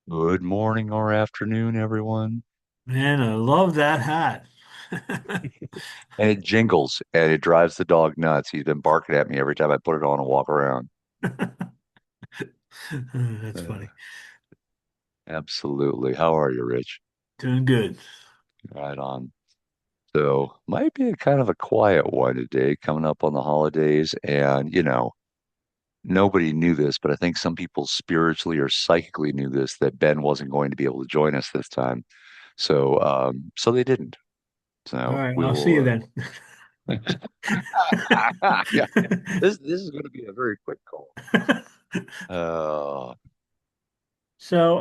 Good morning or afternoon, everyone. Man, I love that hat. And it jingles and it drives the dog nuts. He's been barking at me every time I put it on and walk around. That's Uh, funny. Absolutely. How are you, Rich? Doing good. Right on. So, might be a kind of a quiet one today, coming up on the holidays. And, nobody knew this, but I think some people spiritually or psychically knew this that Ben wasn't going to be able to join us this time. So they didn't. All So right, we I'll see you will. then. Yeah, this is going to be a very quick call. Uh, So,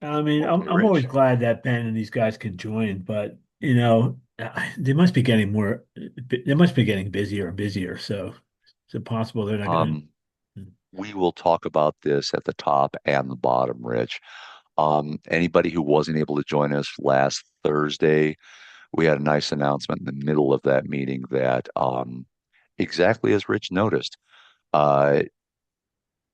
I mean, okay, I'm always Rich. glad that Ben and these guys can join, but they must be getting they must be getting busier and busier. So, is it possible they're not going Um, to? we will talk about this at the top and the bottom, Rich. Anybody who wasn't able to join us last Thursday, we had a nice announcement in the middle of that meeting that exactly as Rich noticed, uh,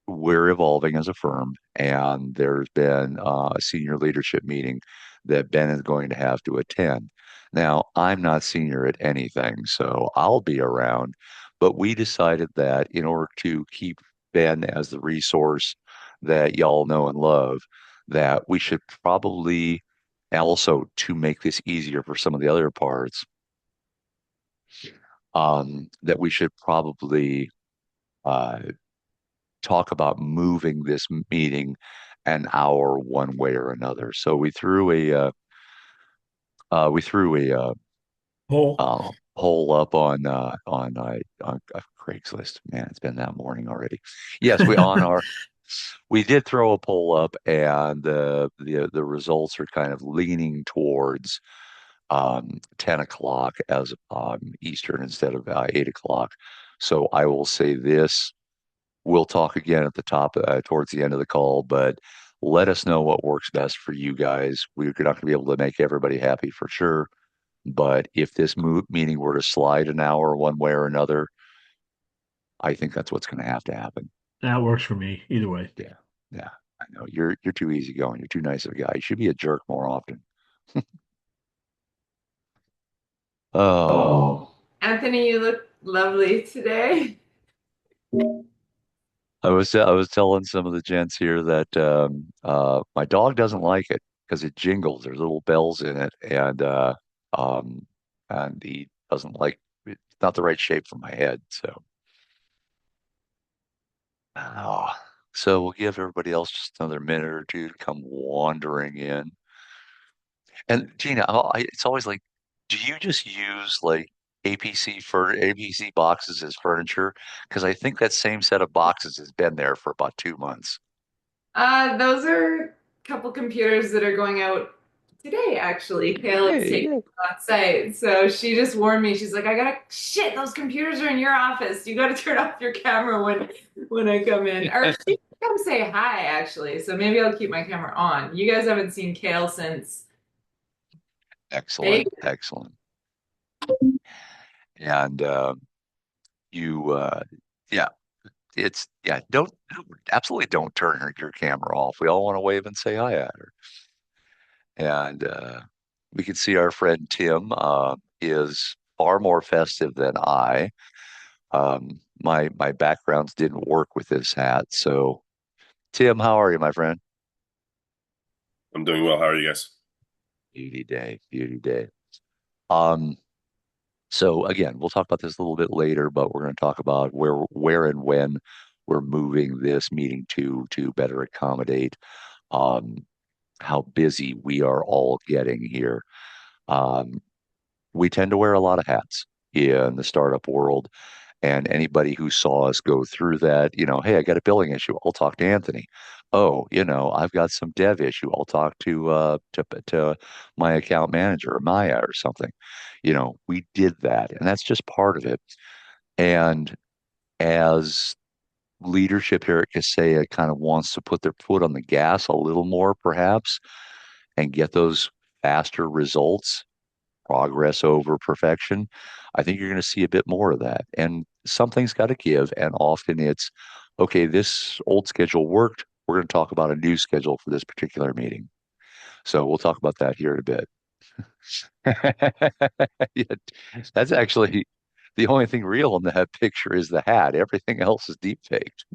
we're evolving as a firm, and there's been a senior leadership meeting that Ben is going to have to attend. Now, I'm not senior at anything, so I'll be around, but we decided that in order to keep Ben as the resource that y'all know and love, that we should probably also, to make this easier for some of the other parts, that we should probably uh, talk about moving this meeting an hour one way or another. So we threw a Poll. poll up on Craigslist. Man, it's been that morning already. Yes, we did throw a poll up, and the results are kind of leaning towards 10 o'clock as Eastern instead of 8 o'clock. So I will say this. We'll talk again at the top towards the end of the call, but let us know what works best for you guys. We're not going to be able to make everybody happy for sure, but if this meeting were to slide an hour one way or another, I think that's what's going to have to happen. That works for me either way. Yeah, yeah. I know you're too easygoing. You're too nice of a guy. You should be a jerk more often. Oh, Oh, Anthony, you look lovely today. I was telling some of the gents here that my dog doesn't like it because it jingles. There's little bells in it, um, and he doesn't like it's not the right shape for my head. Oh, so we'll give everybody else just another minute or two to come wandering in. And Gina, it's always like, do you just use like APC boxes as furniture? Because I think that same set of boxes has been there for about 2 months. Those are a couple computers that are going out today, actually. Kayla's Hey, taking yeah. them on site. So she just warned me. She's like, I gotta shit, those computers are in your office. You gotta turn off your camera when I come in. Or she can come say hi, actually. So maybe I'll keep my camera on. You guys haven't seen Kale since Excellent, Vegas. excellent. And you, yeah, absolutely don't turn your camera off. We all want to wave and say hi at her. And we can see our friend Tim is far more festive than I. My backgrounds didn't work with this hat. So, Tim, how are you, my friend? I'm doing well. How are you guys? Beauty day, beauty day. Um, so again, we'll talk about this a little bit later, but we're going to talk about where and when we're moving this meeting to better accommodate um, how busy we are all getting here. Um, we tend to wear a lot of hats in the startup world. And anybody who saw us go through that, hey, I got a billing issue. I'll talk to Anthony. Oh, I've got some dev issue. I'll talk to my account manager or Maya or something. We did that, and that's just part of it. And as leadership here at Kaseya kind of wants to put their foot on the gas a little more, perhaps, and get those faster results, progress over perfection, I think you're going to see a bit more of that. And something's got to give. And often it's, okay, this old schedule worked. we're going to talk about a new schedule for this particular meeting. So we'll talk about that here in a bit. Yeah, that's actually the only thing real in that picture is the hat. Everything else is deep faked.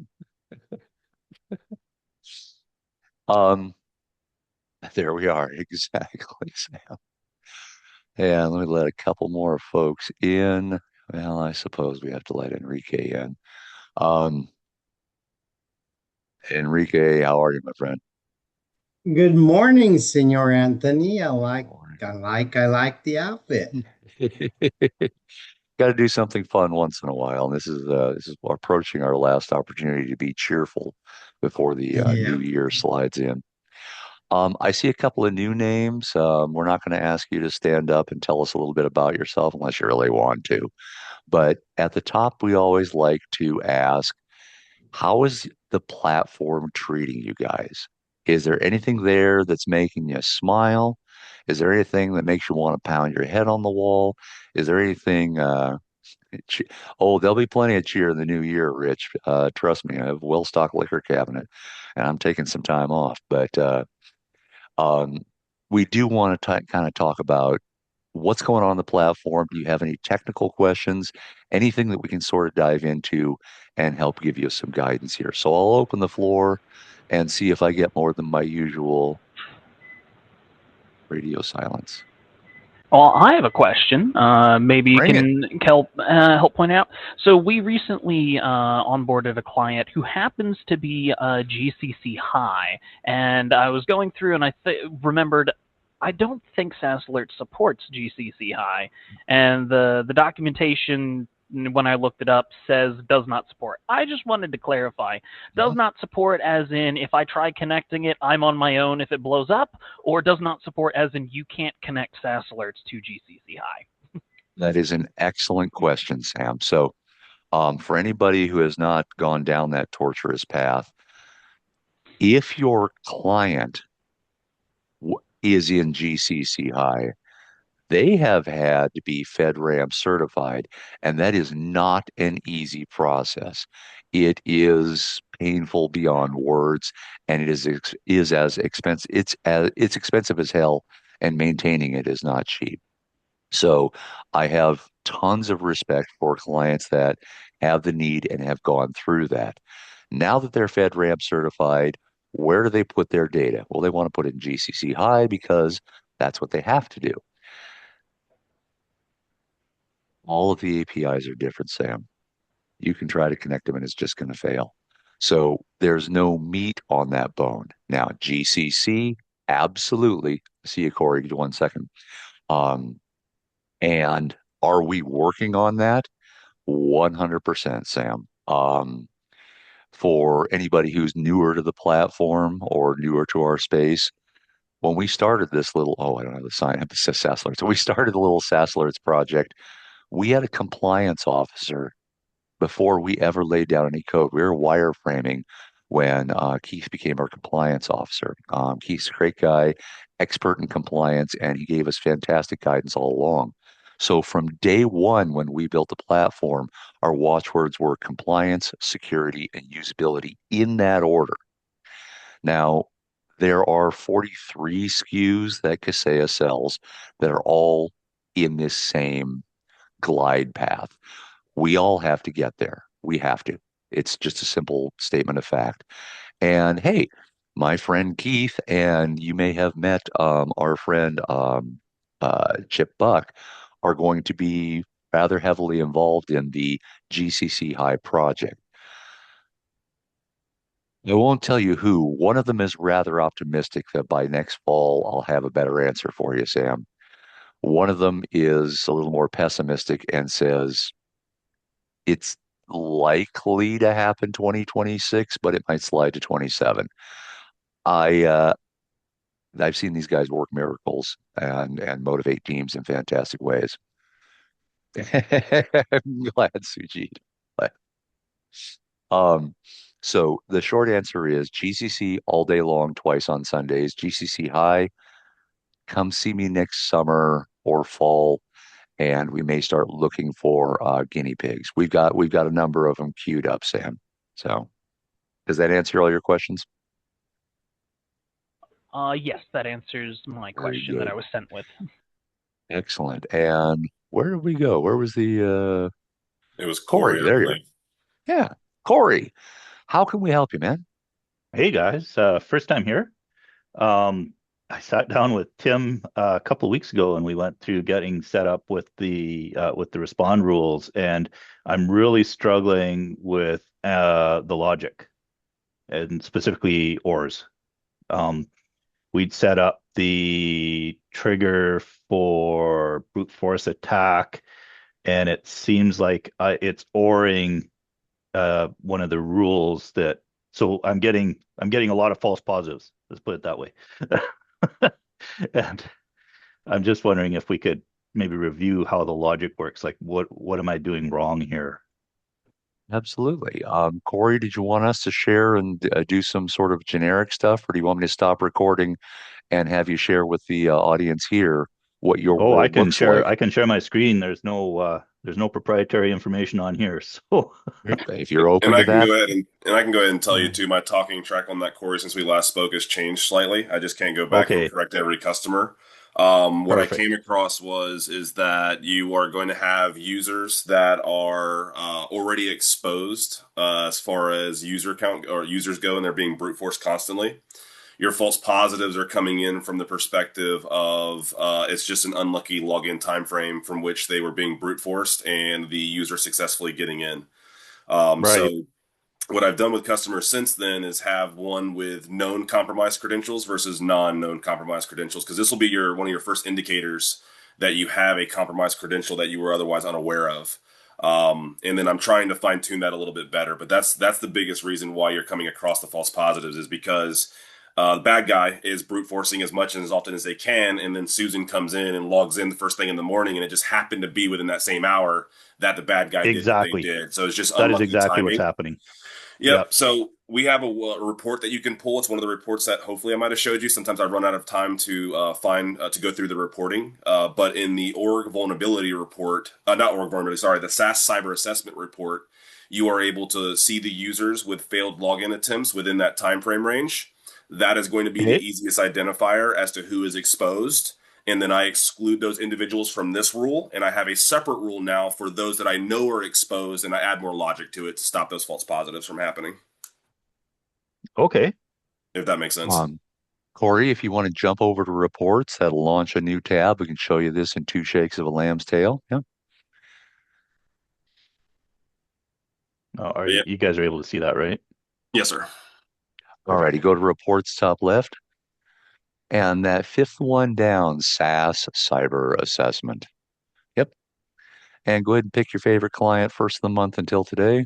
Um, there we are. Exactly, Sam. And let me let a couple more folks in. Well, I suppose we have to let Enrique in. Um, Enrique, how are you, my friend? Good morning, Senor Anthony. Morning. I like the outfit. Got to do something fun once in a while. And this is approaching our last opportunity to be cheerful before the new Yeah. year slides in. I see a couple of new names. We're not going to ask you to stand up and tell us a little bit about yourself unless you really want to. But at the top, we always like to ask, how is the platform treating you guys? Is there anything there that's making you smile? Is there anything that makes you want to pound your head on the wall? Is there anything che- oh, there'll be plenty of cheer in the new year, Rich. Trust me, I have a well-stocked liquor cabinet and I'm taking some time off. But um, we do want to kind of talk about what's going on the platform. Do you have any technical questions? Anything that we can sort of dive into and help give you some guidance here. So I'll open the floor and see if I get more than my usual radio silence. Well, I have a question. Maybe you Bring it. can help point out. So we recently onboarded a client who happens to be GCC High, and I was going through and I remembered I don't think SaaS Alert supports GCC High, and the documentation when I looked it up says does not support. I just wanted to clarify. Does not support as in if I try connecting it, I'm on my own if it blows up, or does not support as in you can't connect SaaS Alerts to GCC High? That is an excellent question, Sam. So, for anybody who has not gone down that torturous path, if your client is in GCC High, they have had to be FedRAMP certified, and that is not an easy process. It is painful beyond words, and it is as expensive. It's expensive as hell, and maintaining it is not cheap. So I have tons of respect for clients that have the need and have gone through that. Now that they're FedRAMP certified, where do they put their data? Well, they want to put it in GCC High because that's what they have to do. All of the APIs are different, Sam. You can try to connect them and it's just going to fail. So there's no meat on that bone. Now, GCC, absolutely. See you, Corey. Give 1 second. Um, and are we working on that? 100%, Sam. For anybody who's newer to the platform or newer to our space, when we started this little, I don't have the sign up, it says SaaS Alerts. So we started the little SaaS Alerts project. We had a compliance officer before we ever laid down any code. We were wireframing when Keith became our compliance officer. Keith's a great guy, expert in compliance, and he gave us fantastic guidance all along. So from day one, when we built the platform, our watchwords were compliance, security, and usability in that order. Now, there are 43 SKUs that Kaseya sells that are all in this same glide path. We all have to get there. We have to. It's just a simple statement of fact. And hey, my friend Keith, and you may have met our friend Chip Buck, are going to be rather heavily involved in the GCC High project. I won't tell you who. One of them is rather optimistic that by next fall I'll have a better answer for you, Sam. One of them is a little more pessimistic and says it's likely to happen 2026, but it might slide to 27. I I've seen these guys work miracles and motivate teams in fantastic ways. I'm glad, Sujit. Um, so the short answer is GCC all day long, twice on Sundays. GCC High, come see me next summer or fall, and we may start looking for guinea pigs. We've got a number of them queued up, Sam. So does that answer all your questions? Yes, that answers my Very question that I good. was sent with. Excellent. And where did we go? Where was the It was Corey? Corey, I There you are. believe. Yeah. Corey, how can we help you, man? Hey guys, first time here. Um, I sat down with Tim a couple of weeks ago, and we went through getting set up with the respond rules, and I'm really struggling with the logic and specifically ORs. Um, we'd set up the trigger for brute force attack, and it seems like it's ORing one of the rules that so I'm getting a lot of false positives. Let's put it that way. And I'm just wondering if we could maybe review how the logic works. Like what am I doing wrong here? Absolutely. Corey, did you want us to share and do some sort of generic stuff, or do you want me to stop recording and have you share with the audience here what your Oh, I world can looks share like? I can share my screen. There's no proprietary information on here. So If you're And open I to can that, go ahead and I can go ahead and tell you Yeah. too, my talking track on that, Corey, since we last spoke has changed slightly. I just can't go back and okay, correct every customer. What I came perfect. across is that you are going to have users that are already exposed as far as user count or users go, and they're being brute force constantly. Your false positives are coming in from the perspective of it's just an unlucky login time frame from which they were being brute forced and the user successfully getting in. Right. So what I've done with customers since then is have one with known compromised credentials versus non-known compromised credentials, because this will be your one of your first indicators that you have a compromised credential that you were otherwise unaware of. And then I'm trying to fine tune that a little bit better, but that's the biggest reason why you're coming across the false positives is because the bad guy is brute forcing as much and as often as they can, and then Susan comes in and logs in the first thing in the morning, and it just happened to be within that same hour that the bad guy did what they Exactly. did. So it's just That is unlucky exactly what's timing. happening. Yep. Yep. So we have a report that you can pull. It's one of the reports that hopefully I might have showed you. Sometimes I run out of time to find to go through the reporting. But in the org vulnerability report, not org vulnerability, sorry, the SaaS Cyber Assessment Report, you are able to see the users with failed login attempts within that time frame range. That is going to be the Okay. easiest identifier as to who is exposed. And then I exclude those individuals from this rule, and I have a separate rule now for those that I know are exposed, and I add more logic to it to stop those false positives from happening, Okay. if that makes sense. um, Corey, if you want to jump over to reports, that'll launch a new tab. We can show you this in two shakes of a lamb's tail. Yeah. Are Yeah. you guys are able to see that, right? Yes, sir. All Perfect. righty, go to reports top left. And that fifth one down, SaaS Cyber Assessment. Yep. And go ahead and pick your favorite client first of the month until today.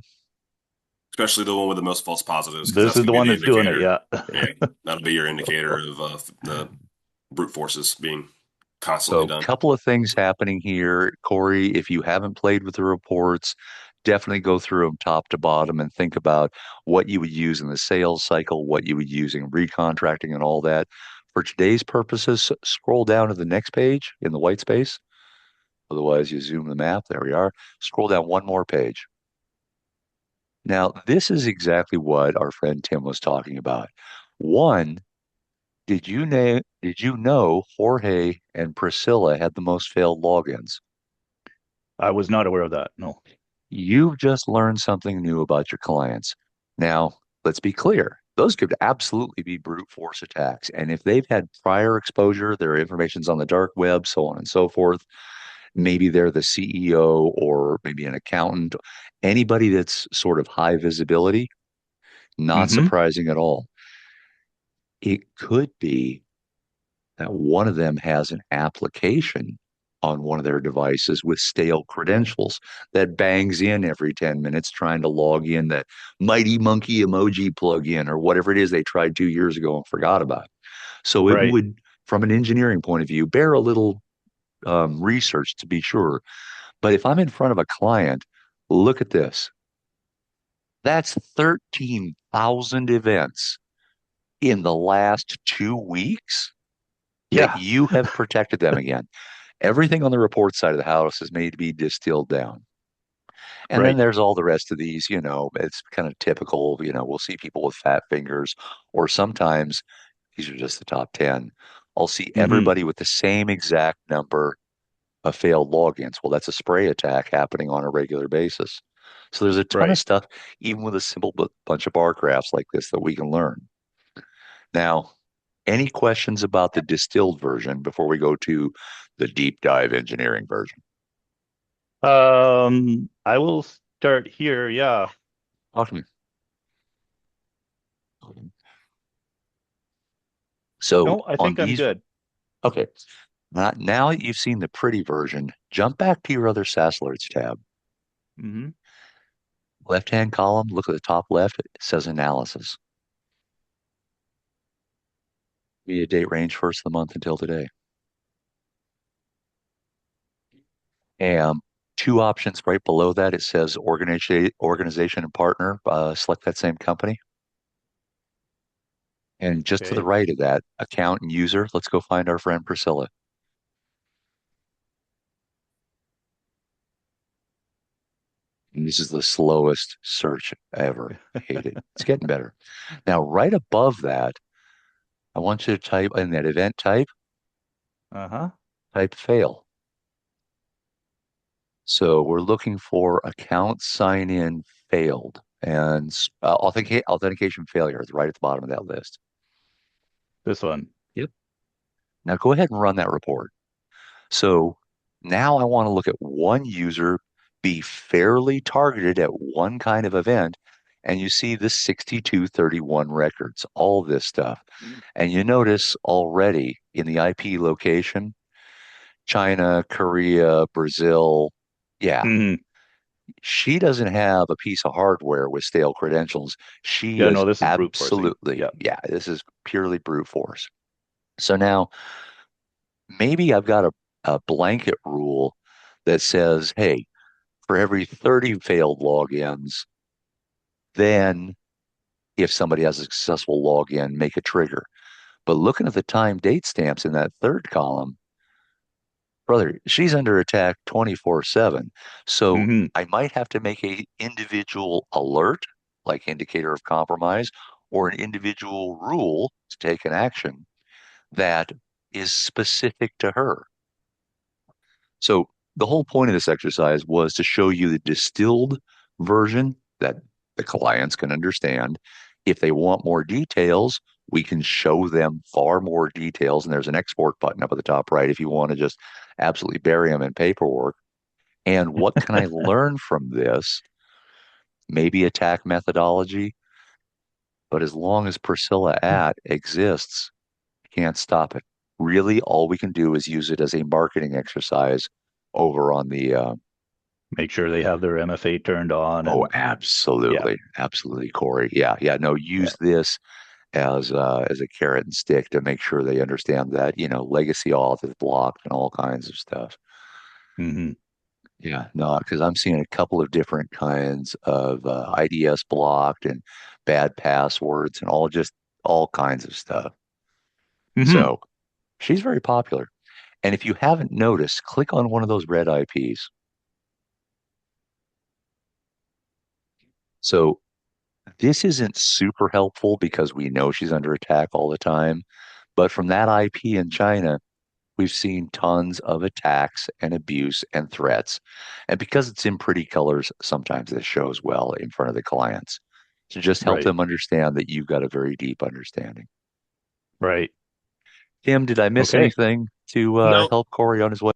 Especially the one with the most false positives, because This that's is going the to be one the that's doing it, indicator. yeah. Yeah, that'll be your indicator of the brute forces being constantly So, a done. couple of things happening here. Corey, if you haven't played with the reports, definitely go through them top to bottom and think about what you would use in the sales cycle, what you would use in recontracting and all that. For today's purposes, scroll down to the next page in the white space. Otherwise, you zoom the map. There we are. Scroll down one more page. Now, this is exactly what our friend Tim was talking about. One, did you know Jorge and Priscilla had the most failed logins? I was not aware of that. No. You've just learned something new about your clients. Now, let's be clear. Those could absolutely be brute force attacks. And if they've had prior exposure, their information's on the dark web, so on and so forth. Maybe they're the CEO or maybe an accountant, anybody that's sort of high visibility, not Mm-hmm. surprising at all. It could be that one of them has an application on one of their devices with stale credentials that bangs in every 10 minutes trying to log in that mighty monkey emoji plugin or whatever it is they tried 2 years ago and forgot about. So it Right. would, from an engineering point of view, bear a little research to be sure. But if I'm in front of a client, look at this. That's 13,000 events in the last 2 weeks that Yeah. you have protected them again. Everything on the report side of the house is made to be distilled down. And then Right. there's all the rest of these, it's kind of typical, we'll see people with fat fingers, or sometimes These are just the top 10. I'll see Mm-hmm. everybody with the same exact number of failed logins. Well, that's a spray attack happening on a regular basis. So there's a ton of Right. stuff, even with a simple bunch of bar graphs like this, that we can learn. Now, any questions about the distilled version before we go to the deep dive engineering version? I will start here. Yeah. Talk to me. So No, I on think I'm these, good. okay, now that you've seen the pretty version, jump back to your other SaaS alerts tab. Mm-hmm. Left-hand column, look at the top left, it says analysis. Be a date range first of the month until today. And two options right below that, it says organization and partner. Select that same company. And just to the Okay. right of that, account and user, let's go find our friend Priscilla. And this is the slowest search ever. Hate it. It's getting better. Now, right above that, I want you to type in that event Uh-huh. type fail. So we're looking for account sign in failed and authentication failure is right at the bottom of that list. This one. Yep. Now go ahead and run that report. So now I want to look at one user be fairly targeted at one kind of event. And you see the 6231 records, all this stuff. And you notice already in the IP location, China, Korea, Brazil. Yeah, Mm-hmm. she doesn't have a piece of hardware with stale credentials. She Yeah, is no, this is brute forcing. absolutely, Yeah. yeah, this is purely brute force. So now maybe I've got a blanket rule that says, hey, for every 30 failed logins, then if somebody has a successful login, make a trigger. But looking at the time date stamps in that third column, brother, she's under attack 24/7. So Mm-hmm. I might have to make a individual alert, like indicator of compromise, or an individual rule to take an action that is specific to her. So the whole point of this exercise was to show you the distilled version that the clients can understand. If they want more details, we can show them far more details. And there's an export button up at the top right if you want to just absolutely bury them in paperwork. And what can I learn from this? Maybe attack methodology, but as long as Priscilla at exists, you can't stop it. Really, all we can do is use it as a marketing exercise over on the Make sure they have their MFA turned on oh, and yeah, absolutely, absolutely, Corey. Yeah, yeah. No, yeah. use this as a carrot and stick to make sure they understand that, legacy auth is blocked and all kinds of stuff. Mm-hmm. Yeah, no, because I'm seeing a couple of different kinds of IDS blocked and bad passwords and all kinds of stuff. Mm-hmm. So she's very popular. And if you haven't noticed, click on one of those red IPs. So this isn't super helpful because we know she's under attack all the time. But from that IP in China, we've seen tons of attacks and abuse and threats. And because it's in pretty colors, sometimes this shows well in front of the clients to just help Right. them understand that you've got a very deep understanding. Right. Tim, did I miss Okay. anything to No, help Corey on his way?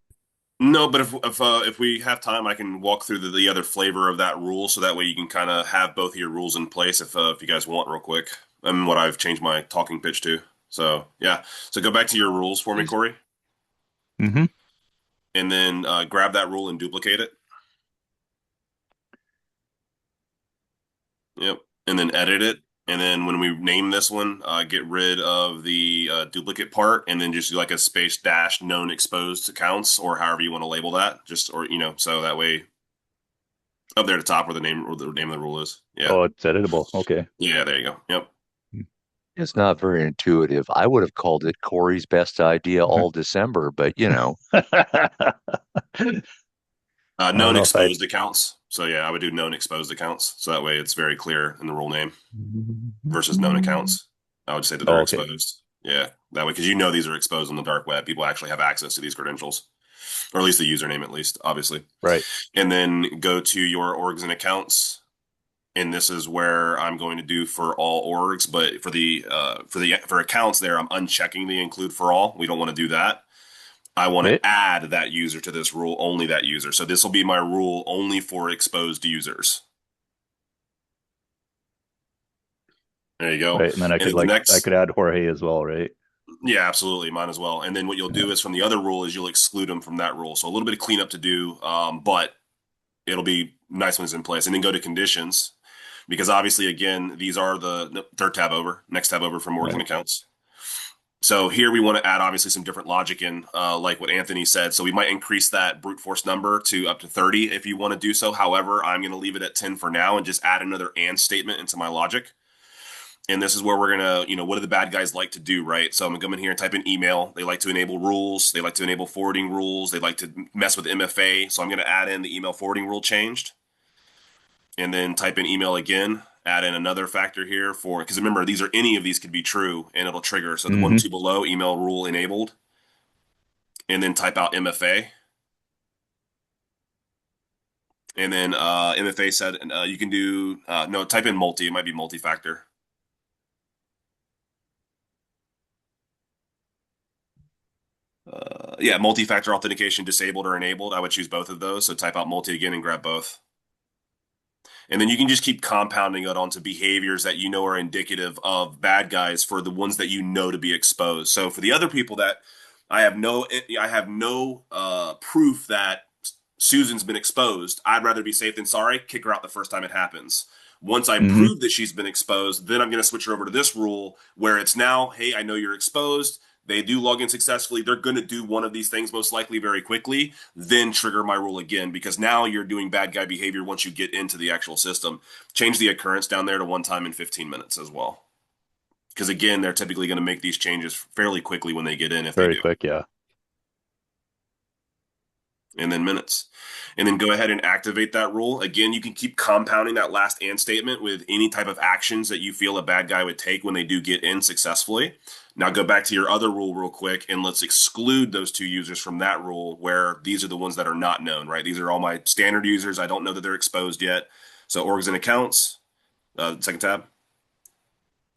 no, but if we have time, I can walk through the other flavor of that rule, so that way you can kind of have both of your rules in place if you guys want, real quick, and what I've changed my talking pitch to. So yeah, so go back to your rules for me, Please. Corey, Mm-hmm. and then grab that rule and duplicate it. Yep, and then edit it. And then when we name this one, get rid of the duplicate part, and then just do like a space dash known exposed accounts, or however you want to label that. Just or so that way up there at the top where the name of the rule is. Yeah, Oh, it's editable. Okay. yeah, there you go. Yep. It's not very intuitive. I would have called it Corey's best idea all December, but I don't Known know if I. exposed accounts. So yeah, I would do known exposed accounts. So that way it's very clear in the rule name versus known accounts. I would say that they're Oh, okay. exposed. Yeah, that way, because you know these are exposed on the dark web. People actually have access to these credentials, or at least the username, at least, obviously. Right. And then go to your orgs and accounts. And this is where I'm going to do for all orgs, but for accounts there, I'm unchecking the include for all. We don't want to do that. I want Okay. to add that user to this rule, only that user. So this will be my rule only for exposed users. There you go. Right. And then And then the I next, could add Jorge as well, right? yeah, absolutely, mine as well. And then what you'll Yeah. do is from the other rule is you'll exclude them from that rule. So a little bit of cleanup to do, but it'll be nice when it's in place. And then go to conditions because obviously, again, these are the third tab over, next tab over from orgs and Right. accounts. So here we want to add obviously some different logic in, like what Anthony said. So we might increase that brute force number to up to 30 if you want to do so. However, I'm going to leave it at 10 for now and just add another and statement into my logic. And this is where we're going to, what do the bad guys like to do, right? So I'm going to come in here and type in email. They like to enable rules. They like to enable forwarding rules. They like to mess with MFA. So I'm going to add in the email forwarding rule changed and then type in email again, add in another factor here for, because remember, any of these could be true and it'll trigger. So the one, Mm-hmm. two below, email rule enabled, and then type out MFA. And then MFA said you can do, no, type in multi. It might be multi-factor. Yeah, multi-factor authentication disabled or enabled. I would choose both of those. So type out multi again and grab both. And then you can just keep compounding it onto behaviors that you know are indicative of bad guys for the ones that you know to be exposed. So for the other people that I have no proof that Susan's been exposed, I'd rather be safe than sorry. Kick her out the first time it happens. Once I Mm-hmm. prove that she's been exposed, then I'm going to switch her over to this rule where it's now, hey, I know you're exposed. They do log in successfully. They're going to do one of these things most likely very quickly, then trigger my rule again because now you're doing bad guy behavior once you get into the actual system. Change the occurrence down there to one time in 15 minutes as well. Because again, they're typically going to make these changes fairly quickly when they get in if they Very do. quick. Yeah. And then minutes. And then go ahead and activate that rule. Again, you can keep compounding that last and statement with any type of actions that you feel a bad guy would take when they do get in successfully. Now go back to your other rule real quick and let's exclude those two users from that rule where these are the ones that are not known, right? These are all my standard users. I don't know that they're exposed yet. So orgs and accounts, second tab.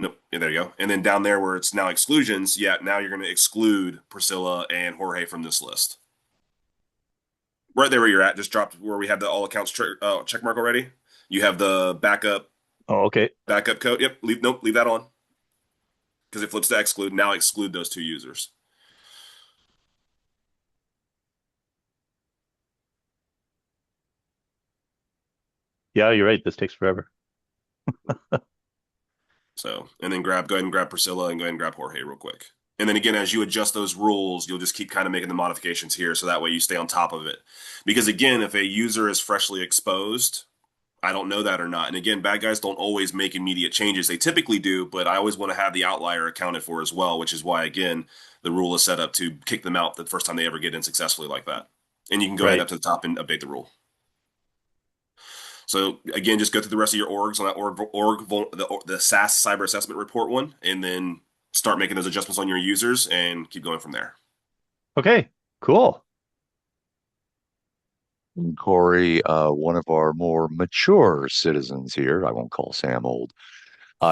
Nope. Yeah, there you go. And then down there where it's now exclusions, yeah, now you're going to exclude Priscilla and Jorge from this list. Right there where you're at, just drop where we have the all accounts check mark already. You have the backup Oh, okay. code. Yep. Leave that on because it flips to exclude. Now exclude those two users. Yeah, you're right. This takes forever. So, and then go ahead and grab Priscilla and go ahead and grab Jorge real quick. And then again, as you adjust those rules, you'll just keep kind of making the modifications here. So that way you stay on top of it. Because again, if a user is freshly exposed, I don't know that or not. And again, bad guys don't always make immediate changes. They typically do, but I always want to have the outlier accounted for as well, which is why, again, the rule is set up to kick them out the first time they ever get in successfully like that. And you can go ahead Right. up to the top and update the rule. So again, just go through the rest of your orgs on that the SaaS Cyber Assessment Report one, and then start making those adjustments on your users and keep going from there. Okay. Cool. And Corey, one of our more mature citizens here, I won't call Sam old,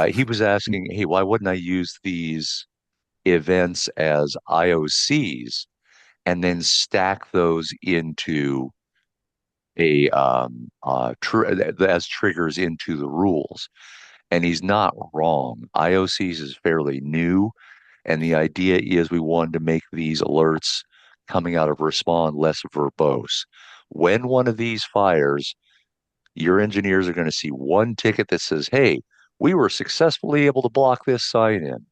he was asking, hey, why wouldn't I use these events as IOCs and then stack those into as triggers into the rules? And he's not wrong. IOCs is fairly new, and the idea is we wanted to make these alerts coming out of Respond less verbose. When one of these fires, your engineers are going to see one ticket that says, hey, we were successfully able to block this sign in.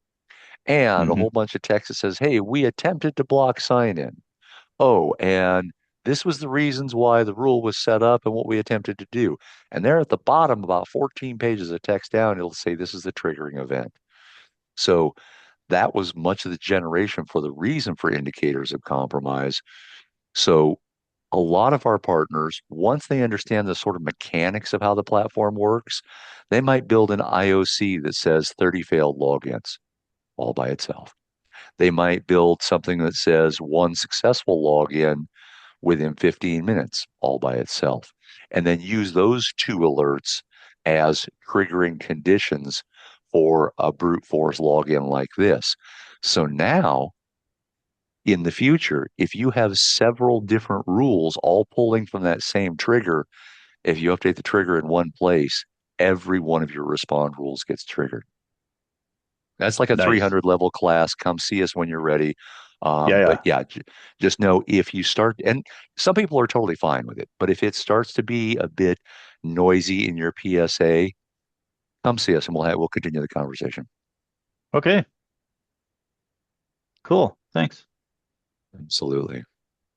And a Mm-hmm. whole bunch of text that says, hey, we attempted to block sign in. Oh, and this was the reasons why the rule was set up and what we attempted to do. And there at the bottom, about 14 pages of text down, it'll say this is the triggering event. So that was much of the generation for the reason for indicators of compromise. So a lot of our partners, once they understand the sort of mechanics of how the platform works, they might build an IOC that says 30 failed logins all by itself. They might build something that says one successful login within 15 minutes all by itself, and then use those two alerts as triggering conditions for a brute force login like this. So now, in the future, if you have several different rules all pulling from that same trigger, if you update the trigger in one place, every one of your respond rules gets triggered. That's like a Nice. 300 level class. Come see us when you're ready. Yeah, But yeah. yeah, just know if you start, and some people are totally fine with it, but if it starts to be a bit noisy in your PSA, come see us and we'll continue the conversation. Okay. Cool. Thanks. Absolutely.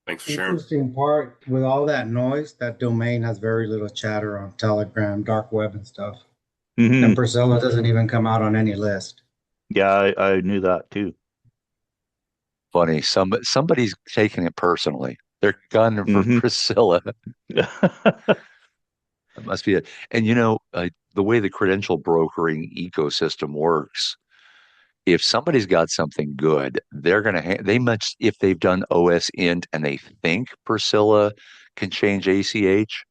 Thanks for sharing. Interesting part with all that noise, that domain has very little chatter on Telegram, dark web, and stuff. And Hmm. Priscilla doesn't even come out on any list. Yeah, I knew that too. Funny. Somebody's taking it personally. They're gunning for Hmm. Priscilla. That must be it. And the way the credential brokering ecosystem works, if somebody's got something good, they're going to they much if they've done OS int and they think Priscilla can change ACH,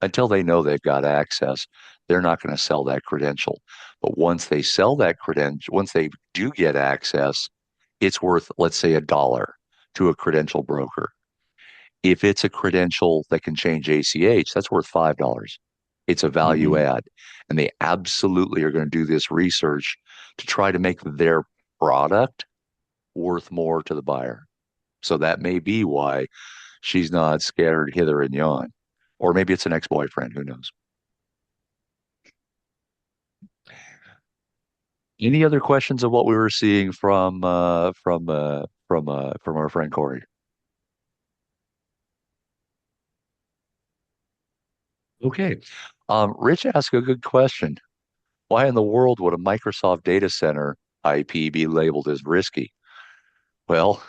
until they know they've got access, they're not going to sell that credential. But once they sell that credential, once they do get access, it's worth, let's say, $1 to a credential broker. If it's a credential that can change ACH, that's worth $5. It's a value Hmm. add. And they absolutely are going to do this research to try to make their product worth more to the buyer. So that may be why she's not scattered hither and yon. Or maybe it's an ex-boyfriend, who knows? Any other questions of what we were seeing from our friend Corey? Okay. Rich asked a good question. Why in the world would a Microsoft data center IP be labeled as risky? Well,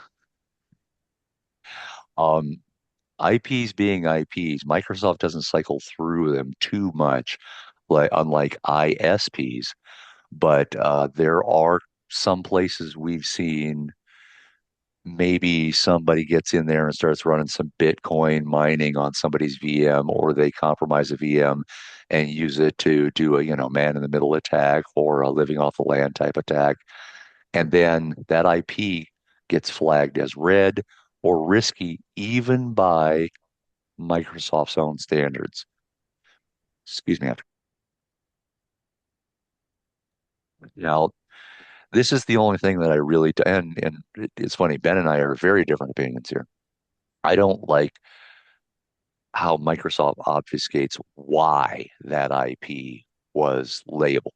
um, IPs being IPs, Microsoft doesn't cycle through them too much, like unlike ISPs. But there are some places we've seen maybe somebody gets in there and starts running some Bitcoin mining on somebody's VM, or they compromise a VM and use it to do a man in the middle attack or a living off the land type attack. And then that IP gets flagged as red or risky even by Microsoft's own standards. Excuse me. Now, this is the only thing that I really, and it's funny, Ben and I are very different opinions here. I don't like how Microsoft obfuscates why that IP was labeled.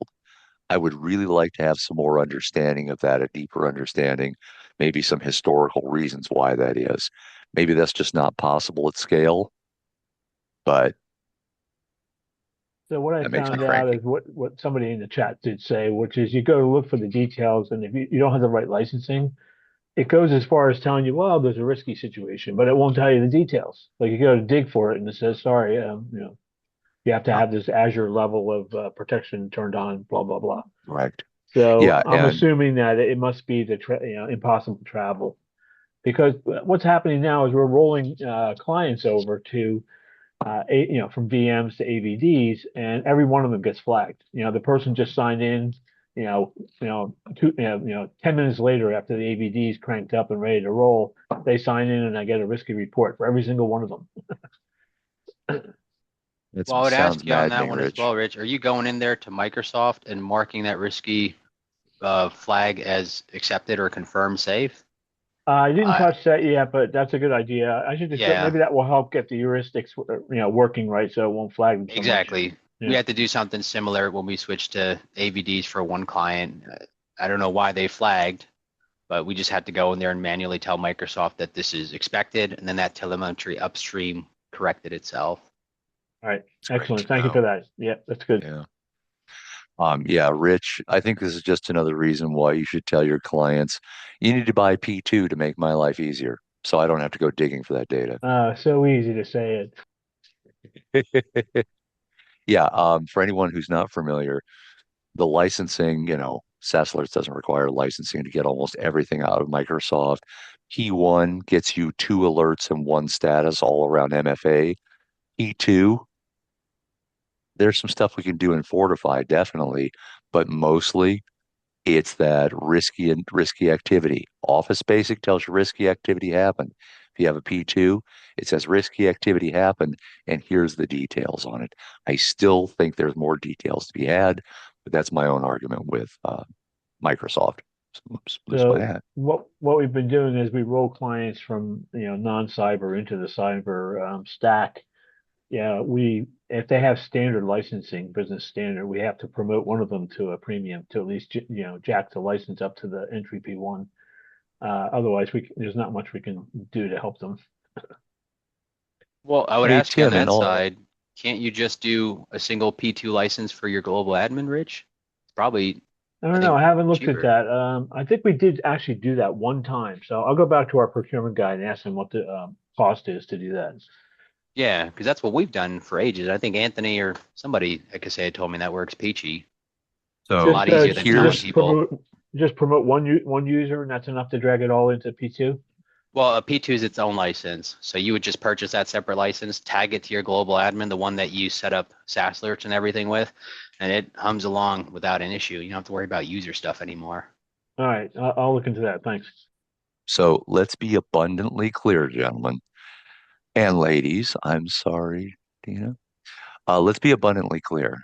I would really like to have some more understanding of that, a deeper understanding, maybe some historical reasons why that is. Maybe that's just not possible at scale, but So what I that makes me found out cranky. is what somebody in the chat did say, which is you go to look for the details, and if you don't have the right licensing, it goes as far as telling you, well, there's a risky situation, but it won't tell you the details. Like you go to dig for it, and it says, sorry, you have to Oh, have this Azure level of protection turned on, blah blah blah. correct. So Yeah, I'm and assuming that it must be the impossible travel, because what's happening now is we're rolling clients over to from VMs to AVDs, and every one of them gets flagged. The person just signed in, 10 minutes later after the AVD is cranked up and ready to roll, they sign in and I get a risky report for every single one of them. it Well, I would sounds ask you on that maddening, one as Rich. well, Rich. Are you going in there to Microsoft and marking that risky flag as accepted or confirmed safe? I didn't Uh, touch that yet, but that's a good idea. I should just yeah, maybe that will help get the heuristics, working right, so it won't flag them so much. exactly. We Yeah. had to do something similar when we switched to AVDs for one client. I don't know why they flagged, but we just had to go in there and manually tell Microsoft that this is expected, and then that telemetry upstream corrected itself. All right. It's great Excellent. to Thank you know. for that. Yeah, that's good. Yeah. Yeah, Rich, I think this is just another reason why you should tell your clients you need to buy P2 to make my life easier, so I don't have to go digging for that data. So easy to say it. Yeah, for anyone who's not familiar, the licensing, SaaS Alerts doesn't require licensing to get almost everything out of Microsoft. P1 gets you 2 alerts and 1 status all around MFA. P2, there's some stuff we can do in Fortify, definitely, but mostly it's that risky activity. Office Basic tells you risky activity happened. If you have a P2, it says risky activity happened, and here's the details on it. I still think there's more details to be had, but that's my own argument with Microsoft. Oops, lose my So hat. what we've been doing is we roll clients from non-cyber into the cyber stack. Yeah, we if they have standard licensing, business standard, we have to promote one of them to a premium to at least jack the license up to the entry P1. Otherwise, there's not much we can do to help them. Well, I would Hey, ask you on Tim, and that all. side, can't you just do a single P2 license for your global admin, Rich? It's probably, I I don't know. think, I haven't looked at cheaper. that. I think we did actually do that one time. So I'll go back to our procurement guy and ask him what the cost is to do that. Yeah, because that's what we've done for ages. I think Anthony or somebody at Kaseya told me that works peachy. It's a So lot easier than telling here's people. Just promote one user, and that's enough to drag it all into P2. Well, a P2 is its own license. So you would just purchase that separate license, tag it to your global admin, the one that you set up SaaS alerts and everything with, and it hums along without an issue. You don't have to worry about user stuff anymore. All right, I'll look into that. Thanks. so let's be abundantly clear, gentlemen and ladies. I'm sorry, Dina. Let's be abundantly clear.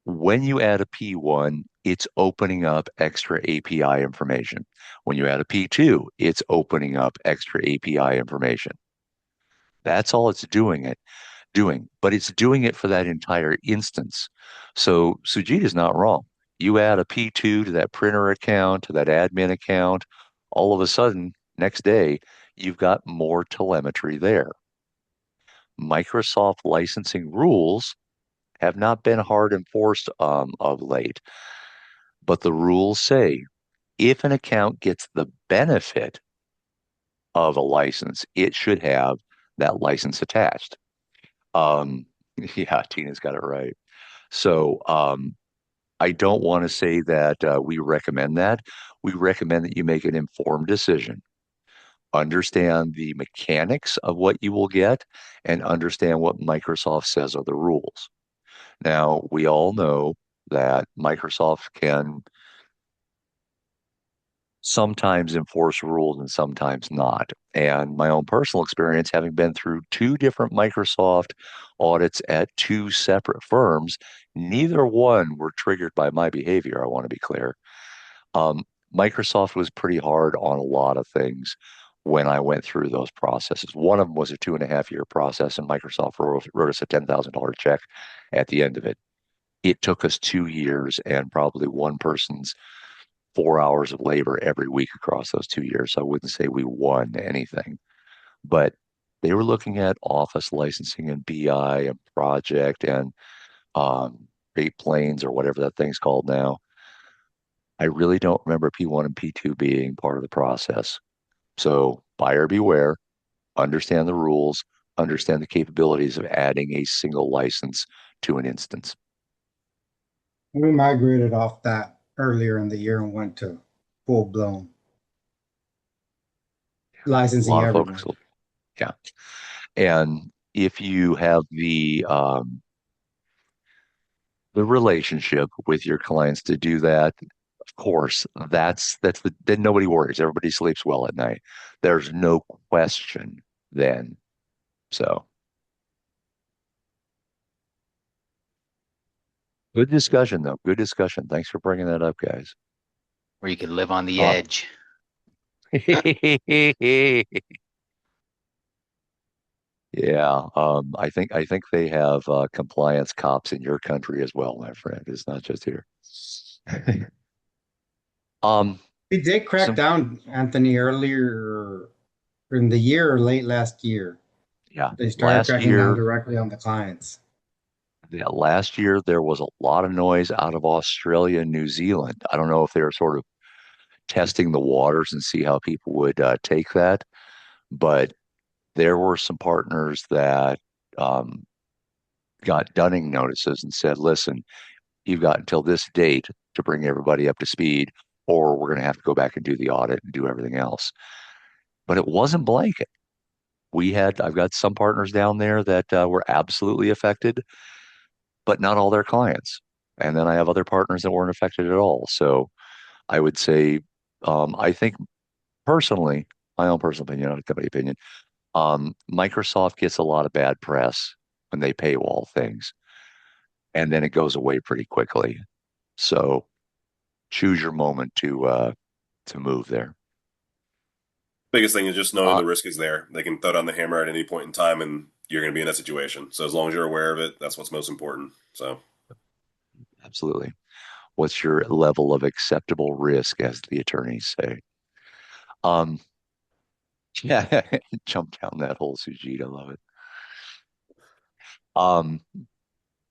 When you add a P1, it's opening up extra API information. When you add a P2, it's opening up extra API information. That's all it's doing, but it's doing it for that entire instance. So Sujit is not wrong. You add a P2 to that printer account, to that admin account, all of a sudden, next day, you've got more telemetry there. Microsoft licensing rules have not been hard enforced of late, but the rules say if an account gets the benefit of a license, it should have that license attached. Um, yeah, Tina's got it right. So I don't want to say that we recommend that. We recommend that you make an informed decision, understand the mechanics of what you will get, and understand what Microsoft says are the rules. Now, we all know that Microsoft can sometimes enforce rules and sometimes not. And my own personal experience, having been through 2 different Microsoft audits at 2 separate firms, neither one were triggered by my behavior, I want to be clear. Um, Microsoft was pretty hard on a lot of things when I went through those processes. One of them was a 2.5 year process, and Microsoft wrote us a $10,000 check at the end of it. It took us 2 years and probably one person's 4 hours of labor every week across those 2 years. So I wouldn't say we won anything, but they were looking at Office licensing and BI and project and Great Plains or whatever that thing's called now. I really don't remember P1 and P2 being part of the process. So buyer beware, understand the rules, understand the capabilities of adding a single license to an instance. We migrated off that earlier in the year and went to full blown A licensing lot of folks, everyone. yeah. And if you have the relationship with your clients to do that, of course, then nobody worries. Everybody sleeps well at night. There's no question then. So good discussion, though. Good discussion. Thanks for bringing that up, guys. Where you could live on the Uh, edge. Yeah, I think they have compliance cops in your country as well, my friend. It's not just here. Um, We did crack some down, Anthony, earlier in the year or late last year. yeah, They started cracking down directly on the clients. last year there was a lot of noise out of Australia and New Zealand. I don't know if they were sort of testing the waters and see how people would take that, but there were some partners that um, got dunning notices and said, listen, you've got until this date to bring everybody up to speed, or we're going to have to go back and do the audit and do everything else. But it wasn't blanket. I've got some partners down there that were absolutely affected, but not all their clients. And then I have other partners that weren't affected at all. So I would say, I think personally, my own personal opinion, not a company opinion, Microsoft gets a lot of bad press when they paywall things, and then it goes away pretty quickly. So choose your moment to move there. Biggest thing is just knowing Uh, the risk is there. They can throw down the hammer at any point in time, and you're going to be in that situation. So as long as you're aware of it, that's what's most important. So Absolutely. What's your level of acceptable risk, as the attorneys say? Um, yeah, jump down that hole, Sujit. I love it. Um,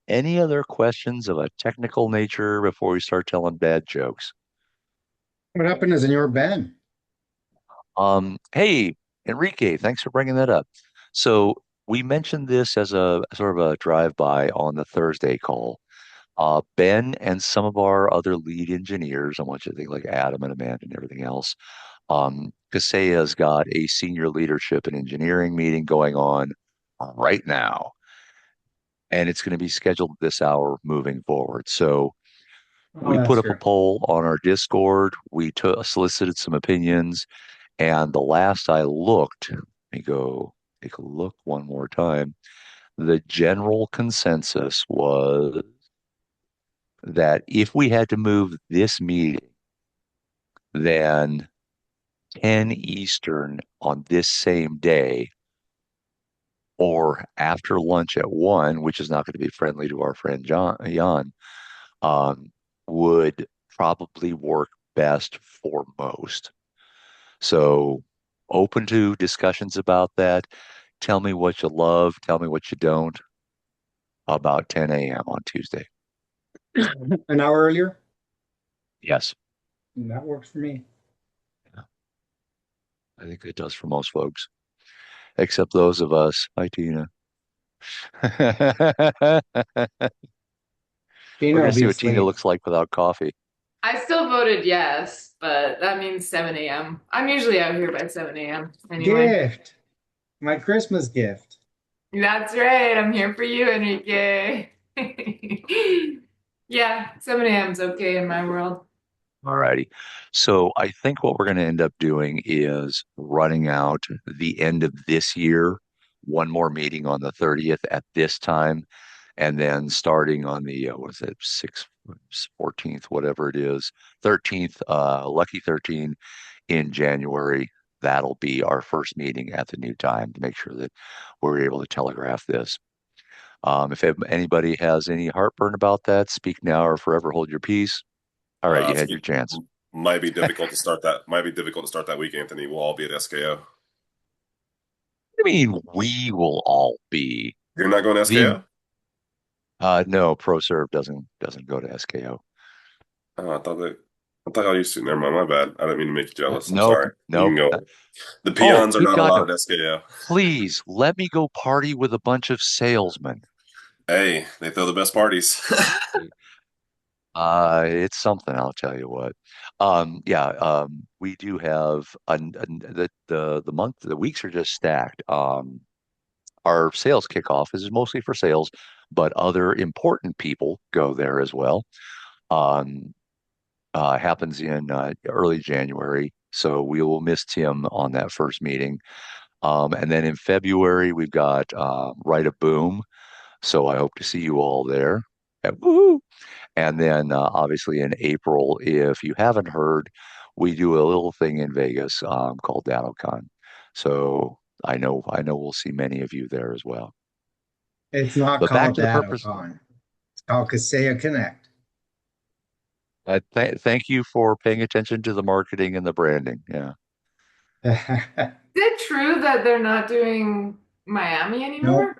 any other questions of a technical nature before we start telling bad jokes? What happened is in your Ben? Hey, Enrique, thanks for bringing that up. So we mentioned this as a sort of a drive-by on the Thursday call. Ben and some of our other lead engineers, I want you to think like Adam and Amanda and everything else. Kaseya's got a senior leadership and engineering meeting going on right now, and it's going to be scheduled this hour moving forward. So Oh, we put that's up a true. poll on our Discord. We solicited some opinions, and the last I looked, let me go take a look one more time. The general consensus was that if we had to move this meeting, then 10 Eastern on this same day, or after lunch at 1, which is not going to be friendly to our friend Jan, um, would probably work best for most. So open to discussions about that. Tell me what you love. Tell me what you don't about 10 a.m. on Tuesday. An hour earlier? Yes, That works for me. I think it does for most folks, except those of us. Hi, Tina. We're Tina going will to see be what Tina asleep. looks like without coffee. I still voted yes, but that means 7 a.m. I'm usually out here by 7 a.m. anyway. Gift. My Christmas gift. That's right. I'm here for you, Enrique. Yeah, 7 a.m. is okay in my world. All righty. So I think what we're going to end up doing is running out the end of this year, one more meeting on the 30th at this time, and then starting on the what is it, 6th, 14th, whatever it is, 13th, lucky 13 in January. That'll be our first meeting at the new time to make sure that we're able to telegraph this. If anybody has any heartburn about that, speak now or forever hold your peace. All right, you had your chance. might be difficult to start that. Might be difficult to start that week, Anthony. We'll all be at SKO. I mean, we will all be You're not going to the SKO? no, ProServe doesn't go to SKO. Oh, I thought I used to. Never mind. My bad. I didn't mean to make you jealous. I'm Nope, sorry. You nope. can go. The Oh, peons are good not God, no. allowed at SKO. Please let me go party with a bunch of salesmen. Hey, they throw the best parties. It's something, I'll tell you what. Yeah, we do have the weeks are just stacked. Our sales kickoff is mostly for sales, but other important people go there as well. Um, happens in early January, so we will miss Tim on that first meeting. And then in February, we've got Write a Boom. So I hope to see you all there. Woo! And then obviously in April, if you haven't heard, we do a little thing in Vegas called DattoCon. So I know we'll see many of you there as well. It's not But back called to the purpose. DattoCon. It's called Kaseya Connect. Thank you for paying attention to the marketing and the branding. Yeah. Is it true that they're not doing Miami Nope. anymore?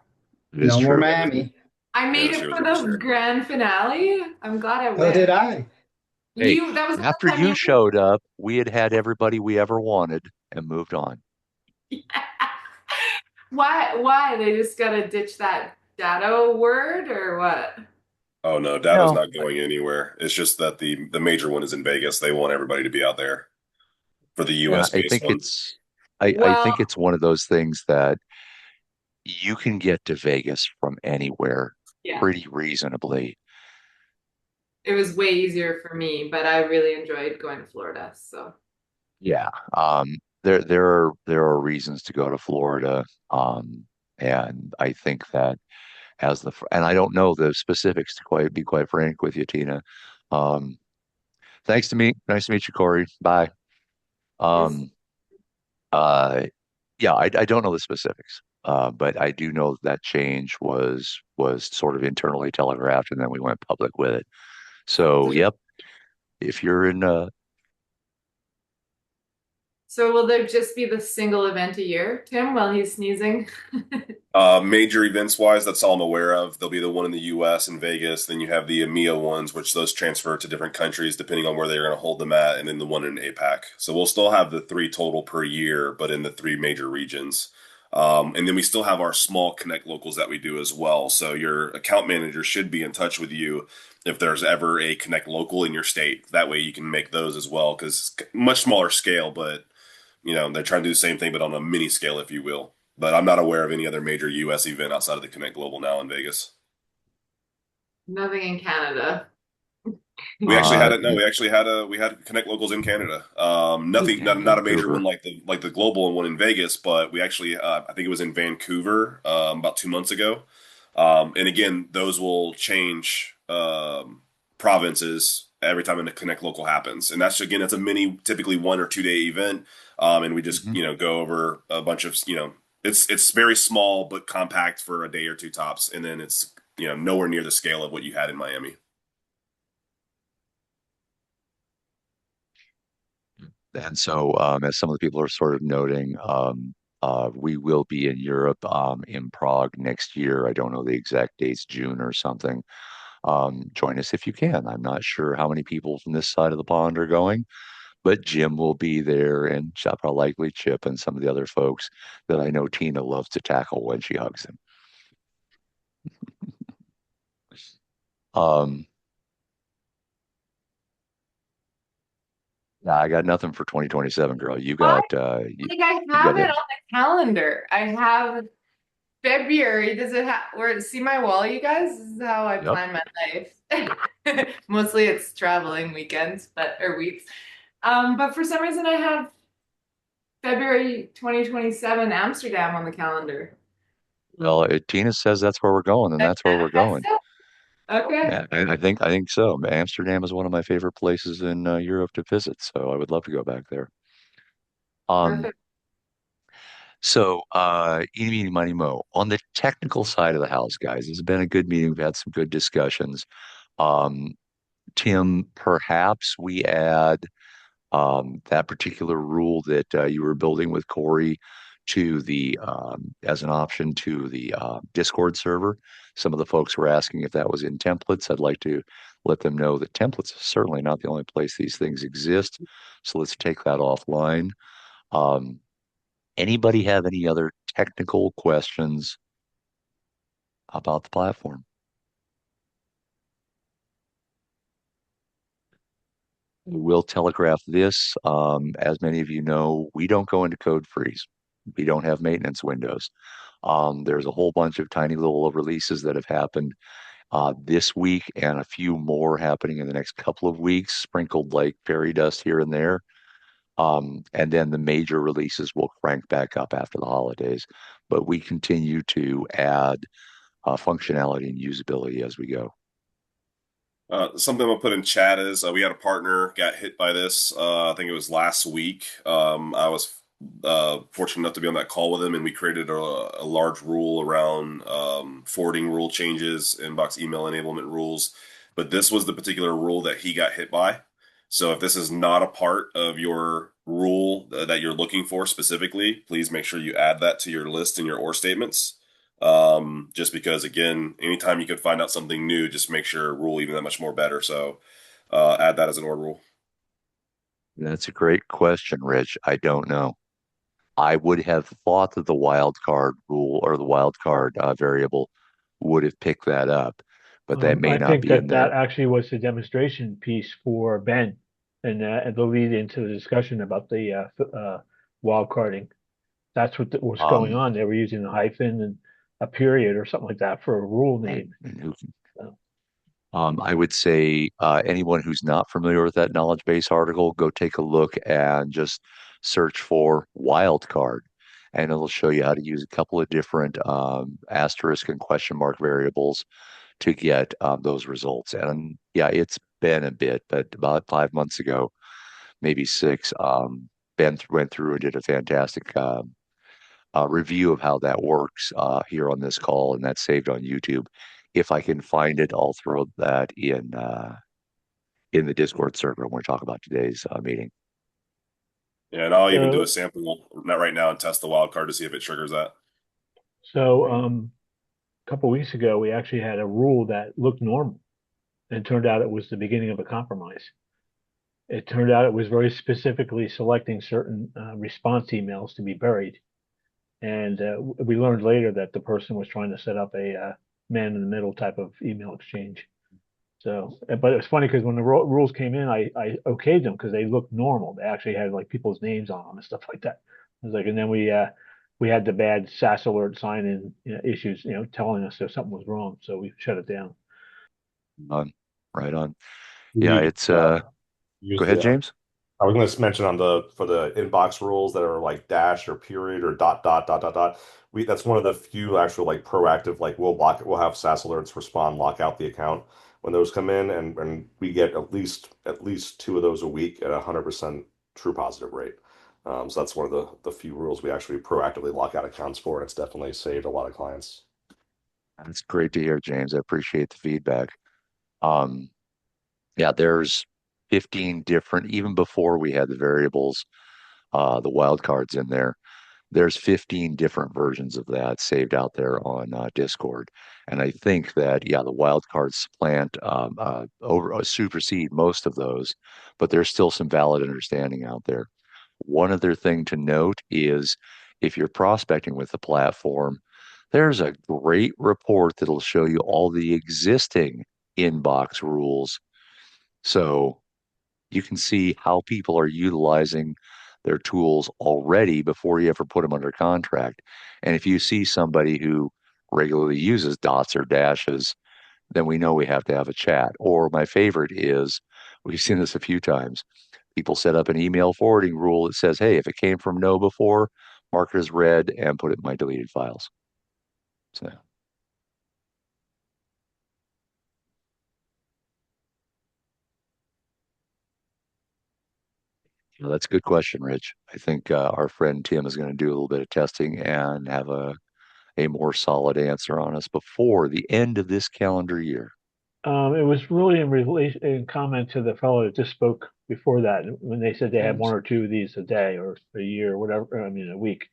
It is No more true. Miami. I Yeah, made this it year was for this the year. grand finale. I'm glad I So did went. I. Hey, That was the after first time you you showed up, we had everybody we ever wanted and moved on. Why? They just gotta ditch that Datto word or what? Oh no, data's No, not going anywhere. It's just that the major one is in Vegas. They want everybody to be out there for the yeah, US based one. I Well, think it's one of those things that you can get to Vegas from anywhere yeah, pretty reasonably. it was way easier for me, but I really enjoyed going to Florida. So Yeah. There are reasons to go to Florida. And I think that and I don't know the specifics to quite be quite frank with you, Tina. Um, nice to meet you, Corey. Bye. it's Um, uh, yeah, I don't know the specifics. But I do know that change was sort of internally telegraphed, and then we went public with it. So, yep, if you're in so will there just be the single event a year, Tim, while he's sneezing? Major events wise, that's all I'm aware of. There'll be the one in the US in Vegas. Then you have the EMEA ones, which those transfer to different countries depending on where they're going to hold them at, and then the one in APAC. So we'll still have the three total per year, but in the three major regions. And then we still have our small Connect locals that we do as well. So your account manager should be in touch with you if there's ever a Connect local in your state. That way you can make those as well because much smaller scale, but they're trying to do the same thing, but on a mini scale, if you will. But I'm not aware of any other major US event outside of the Connect Global now in Vegas. Nothing in Canada. We actually had uh, it. No, we had Connect locals in Canada. Nothing, in not a major one Vancouver. like the global one in Vegas, but we actually I think it was in Vancouver about 2 months ago. And again, those will change provinces every time a Connect local happens, and that's a mini, typically 1 or 2 day event. And we just Mhm. go over a bunch of it's very small but compact for a day or two tops, and then it's nowhere near the scale of what you had in Miami. And so, as some of the people are sort of noting, we will be in Europe, in Prague next year. I don't know the exact dates, June or something. Join us if you can. I'm not sure how many people from this side of the pond are going, but Jim will be there, and probably likely Chip and some of the other folks that I know Tina loves to tackle when she hugs him. Um, nah, I got nothing for 2027, girl. I think I You have got it it. on the calendar. I have February. Does it have where see my wall, you guys? This is how I Yep. plan my life. Mostly it's traveling weekends, but or weeks. But for some reason I have February 2027 Amsterdam on the calendar. Well, Tina says that's where we're going, and That that's where we're manifests going. it? Okay, Yeah, I think so. Amsterdam is one of my favorite places in Europe to visit, so I would love to go back there. Um, perfect. so eeny, meeny, miny, mo. On the technical side of the house, guys, this has been a good meeting. We've had some good discussions. Um, Tim, perhaps we add that particular rule that you were building with Corey to the as an option to the Discord server. Some of the folks were asking if that was in templates. I'd like to let them know that templates is certainly not the only place these things exist. So let's take that offline. Um, Anybody have any other technical questions about the platform? We'll telegraph this. As many of you know, we don't go into code freeze. We don't have maintenance windows. There's a whole bunch of tiny little releases that have happened this week and a few more happening in the next couple of weeks, sprinkled like fairy dust here and there. And then the major releases will crank back up after the holidays. But we continue to add functionality and usability as we go. Something I'll put in chat is we had a partner got hit by this. I think it was last week. I was fortunate enough to be on that call with him, and we created a large rule around forwarding rule changes, inbox email enablement rules. But this was the particular rule that he got hit by. So if this is not a part of your rule that you're looking for specifically, please make sure you add that to your list in your OR statements. Just because again, anytime you can find out something new, just make sure rule even that much more better. So add that as an order rule. That's a great question, Rich. I don't know. I would have thought that the wild card rule or the wild card variable would have picked that up. but that may I not think be in that there. that actually was the demonstration piece for Ben, and the lead into the discussion about the wild carding. That's what's going Um, on. They were using a hyphen and a period or something like that for a rule right. name. And who So, I would say anyone who's not familiar with that knowledge base article, go take a look and just search for wildcard, and it'll show you how to use a couple of different asterisk and question mark variables to get those results. And yeah, it's been a bit, but about 5 months ago, maybe six, Ben went through and did a fantastic review of how that works here on this call, and that's saved on YouTube. If I can find it, I'll throw that in the Discord server when we talk about today's meeting. Yeah, and I'll even do a so, sample not right now and test the wild card to see if it triggers that. so a couple weeks ago, we actually had a rule that looked normal, and it turned out it was the beginning of a compromise. It turned out it was very specifically selecting certain response emails to be buried. And we learned later that the person was trying to set up a man in the middle type of email exchange. So, but it was funny because when the rules came in, I okayed them because they looked normal. They actually had like people's names on them and stuff like that. I was like, and then we had the bad SaaS alert sign in issues, telling us if something was wrong. So we shut it down. Right on. Yeah, You it's go use ahead, the James. I was going to mention on the for the inbox rules that are like dash or period or dot dot dot dot dot. That's one of the few actual like proactive like we'll have SaaS alerts respond lock out the account when those come in and we get at least two of those a week at 100% true positive rate. So that's one of the few rules we actually proactively lock out accounts for, and it's definitely saved a lot of clients. That's great to hear, James. I appreciate the feedback. Um, yeah, there's 15 different, even before we had the variables, the wildcards in there. There's 15 different versions of that saved out there on Discord. And I think that, yeah, the wildcards supplant, supersede most of those, but there's still some valid understanding out there. One other thing to note is if you're prospecting with the platform, there's a great report that'll show you all the existing inbox rules. So you can see how people are utilizing their tools already before you ever put them under contract. And if you see somebody who regularly uses dots or dashes, then we know we have to have a chat. Or my favorite is, we've seen this a few times. People set up an email forwarding rule that says, hey, if it came from no before, mark it as read and put it in my deleted files. So that's a good question, Rich. I think our friend Tim is going to do a little bit of testing and have a more solid answer on us before the end of this calendar year. It was really in comment to the fellow that just spoke before that when they said they had one James. or two of these a day or a year or whatever. I mean, a week.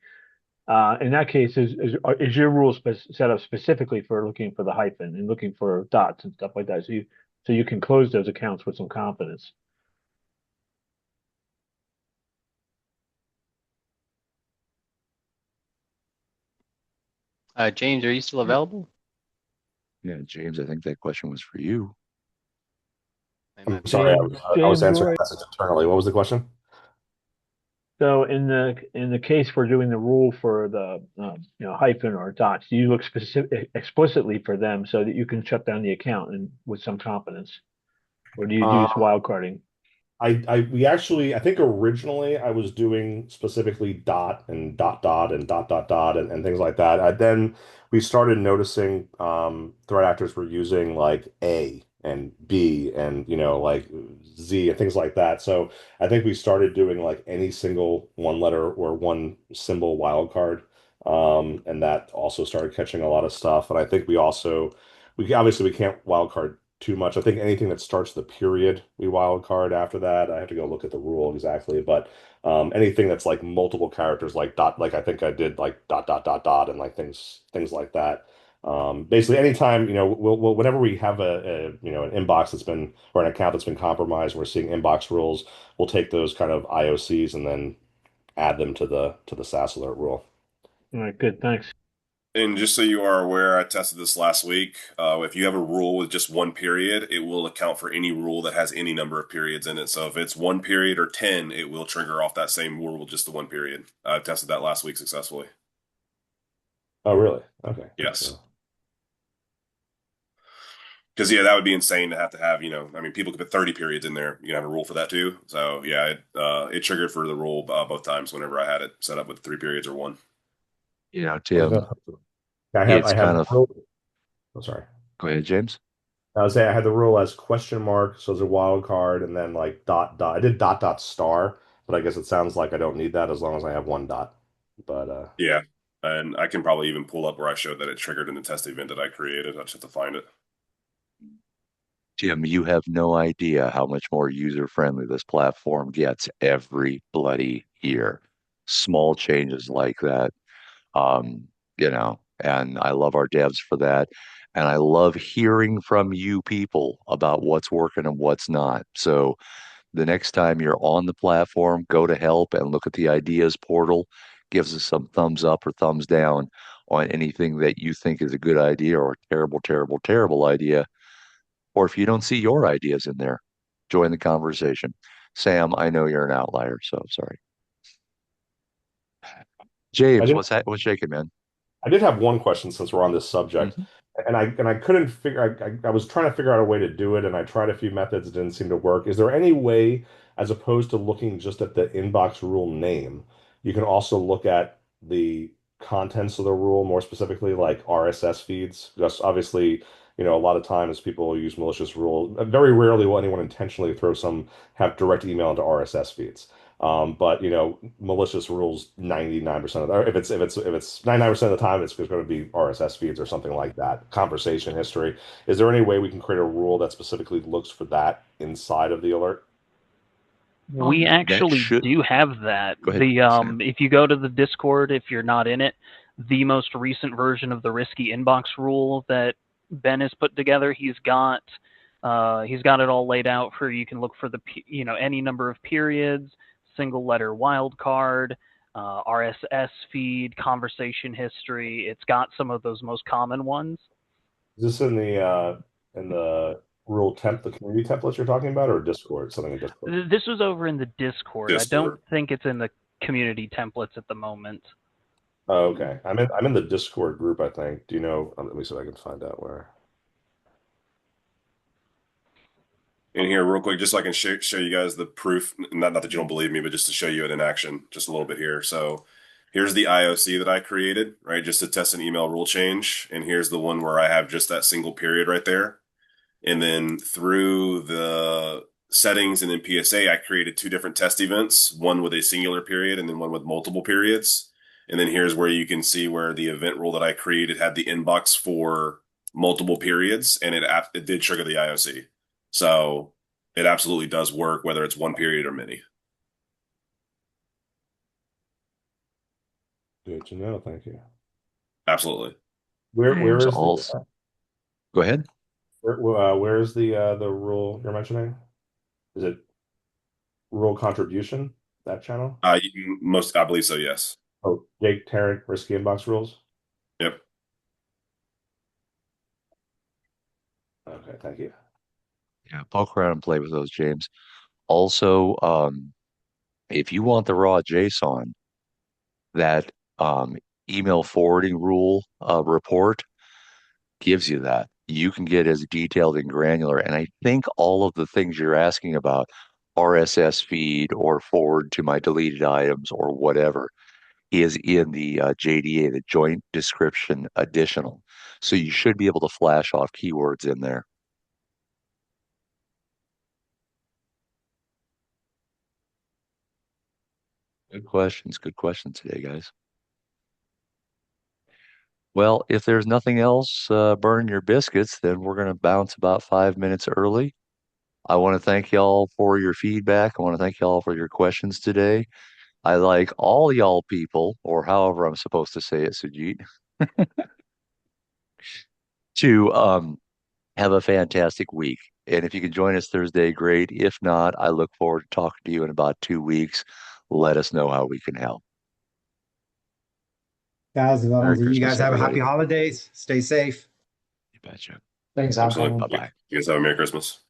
In that case, is your rule set up specifically for looking for the hyphen and looking for dots and stuff like that, so you can close those accounts with some confidence. James, are you still available? Yeah, James, I think that question was for you. I'm sorry, I was James, answering Roy. a message internally. What was the question? So in the case for doing the rule for the hyphen or dots, do you look explicitly for them so that you can shut down the account and with some confidence, or do you use Um, wildcarding? we actually, I think originally I was doing specifically dot and dot dot and dot dot dot and things like that. Then we started noticing threat actors were using like A and B and like Z and things like that. So I think we started doing like any single one letter or one symbol wildcard. And that also started catching a lot of stuff. And I think we obviously we can't wildcard too much. I think anything that starts the period, we wild card after that. I have to go look at the rule exactly, but anything that's like multiple characters, like dot, like I think I did like dot dot dot dot, and like things like that. Basically, anytime whenever we have an inbox that's been or an account that's been compromised, we're seeing inbox rules. We'll take those kind of IOCs and then add them to the SaaS alert rule. All right, good, thanks. And just so you are aware, I tested this last week. If you have a rule with just one period, it will account for any rule that has any number of periods in it. So if it's one period or 10, it will trigger off that same rule with just the one period. I tested that last week successfully. Oh, really? Okay. Yes. Because yeah, that would be insane to have, I mean, people could put 30 periods in there. You can have a rule for that too. So yeah, it triggered for the rule both times whenever I had it set up with 3 periods or one. Tim, I it's have kind the of, rule. Oh, sorry. go ahead, James. I was saying I had the rule as question mark, so as a wild card, and then like dot dot. I did dot dot star, but I guess it sounds like I don't need that as long as I have one dot. But Yeah. And I can probably even pull up where I showed that it triggered in the test event that I created. I just have to find it. Tim, you have no idea how much more user-friendly this platform gets every bloody year. Small changes like that, um, and I love our devs for that. And I love hearing from you people about what's working and what's not. So the next time you're on the platform, go to help and look at the ideas portal. Gives us some thumbs up or thumbs down on anything that you think is a good idea or a terrible, terrible, terrible idea. Or if you don't see your ideas in there, join the conversation. Sam, I know you're an outlier, so sorry. I James, did what's shaking, man? I did have one question since we're on this subject, Mhm. and I couldn't figure. I was trying to figure out a way to do it, and I tried a few methods. It didn't seem to work. Is there any way, as opposed to looking just at the inbox rule name, you can also look at the contents of the rule, more specifically like RSS feeds? Because obviously, a lot of times people use malicious rule. Very rarely will anyone intentionally have direct email into RSS feeds. But malicious rules 99% of the, or if it's 99% of the time, it's going to be RSS feeds or something like that. Conversation history. Is there any way we can create a rule that specifically looks for that inside of the alert? We That actually should do have that. go ahead, Sam. If you go to the Discord, if you're not in it, the most recent version of the risky inbox rule that Ben has put together, he's got it all laid out for you can look for any number of periods, single letter wildcard, RSS feed, conversation history. It's got some of those most common ones. Is this in the the community templates you're talking about, or Discord? Something in Discord? This was over in the Discord. I don't Discord. think it's in the community templates at the moment. Oh, okay. I'm in the Discord group, I think. Do you know? Let me see if I can find out where. In here real quick, just so I can show you guys the proof. Not that you don't believe me, but just to show you it in action, just a little bit here. So here's the IOC that I created, right? Just to test an email rule change. And here's the one where I have just that single period right there. And then through the settings and then PSA, I created two different test events, one with a singular period and then one with multiple periods. And then here's where you can see where the event rule that I created had the inbox for multiple periods, and it did trigger the IOC. So it absolutely does work, whether it's one period or many. Good to know. Thank you. Absolutely. Where is Also, go ahead. where is the rule you're mentioning? Is it rule contribution, that channel? I believe so, yes. Oh, Jake Tarrant, risky inbox rules. Yep. Okay, thank you. Yeah, poke around and play with those, James. Also, if you want the raw JSON, that email forwarding rule report gives you that. You can get as detailed and granular. And I think all of the things you're asking about, RSS feed or forward to my deleted items or whatever, is in the JDA, the Joint Description Additional. So you should be able to flash off keywords in there. Good questions. Good questions today, guys. Well, if there's nothing else burning your biscuits, then we're going to bounce about 5 minutes early. I want to thank y'all for your feedback. I want to thank y'all for your questions today. I like all y'all people, or however I'm supposed to say it, Sujit, to have a fantastic week. And if you can join us Thursday, great. If not, I look forward to talking to you in about 2 weeks. Let us know how we can help. Guys, Merry you guys Christmas, have a everybody. happy holidays. Stay safe. You betcha. Thanks, Absolutely. Alcon. Bye-bye. You guys have a Merry Christmas.